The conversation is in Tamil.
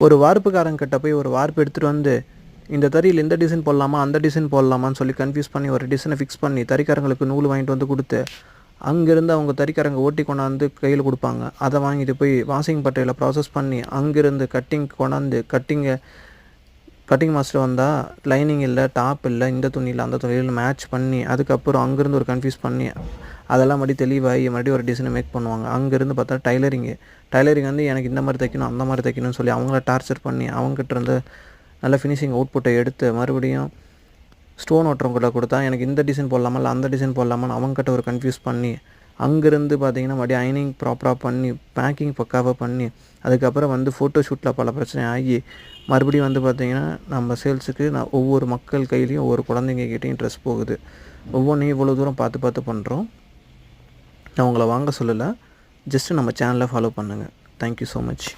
ஒரு வார்ப்புக்காரங்கிட்ட போய் ஒரு வார்ப்பு எடுத்துகிட்டு வந்து இந்த தறியில் இந்த டிசைன் போடலாமா அந்த டிசைன் போடலாமான்னு சொல்லி கன்ஃபியூஸ் பண்ணி ஒரு டிசைனை ஃபிக்ஸ் பண்ணி தறிக்காரங்களுக்கு நூல் வாங்கிட்டு வந்து கொடுத்து அங்கேருந்து அவங்க தறிக்காரங்க ஓட்டி கொண்டாந்து கையில் கொடுப்பாங்க. அதை வாங்கிட்டு போய் வாஷிங் பட்டையில் ப்ராசஸ் பண்ணி அங்கேருந்து கட்டிங் கொண்டாந்து கட்டிங் மாஸ்டர் வந்தால் லைனிங் இல்லை, டாப் இல்லை, இந்த துணியில் அந்த துணியில் மேட்ச் பண்ணி அதுக்கப்புறம் அங்கேருந்து ஒரு கன்ஃபியூஸ் பண்ணி அதெல்லாம் மறுபடியும் தெளிவாகி மறுபடியும் ஒரு டிசைனை மேக் பண்ணுவாங்க. அங்கேருந்து பார்த்தா டைலரிங் வந்து எனக்கு இந்த மாதிரி தைக்கணும் அந்த மாதிரி தைக்கணும்னு சொல்லி அவங்கள டார்ச்சர் பண்ணி அவங்ககிட்ட இருந்து நல்ல ஃபினிஷிங் அவுட்புட்டை எடுத்து மறுபடியும் ஸ்டோன் ஓட்டுறவங்கிட்ட கொடுத்தா எனக்கு இந்த டிசைன் போடலாமா இல்லை அந்த டிசைன் போடலாமான்னு அவங்ககிட்ட ஒரு கன்ஃபியூஸ் பண்ணி அங்கேருந்து பார்த்திங்கன்னா மறுபடியும் அயனிங் ப்ராப்பராக பண்ணி பேக்கிங் பக்காவாக பண்ணி அதுக்கப்புறம் வந்து ஃபோட்டோ ஷூட்டில் பல பிரச்சனை ஆகி மறுபடியும் வந்து பார்த்திங்கன்னா நம்ம சேல்ஸுக்கு ஒவ்வொரு மக்கள் கையிலையும் ஒவ்வொரு குழந்தைங்கக்கிட்டையும் ட்ரெஸ் போகுது. ஒவ்வொன்றையும் இவ்வளோ தூரம் பார்த்து பண்ணுறோம். நான் உங்களை வாங்க சொல்லலை, ஜஸ்ட்டு நம்ம சேனலை ஃபாலோ பண்ணுங்கள். Thank you so much.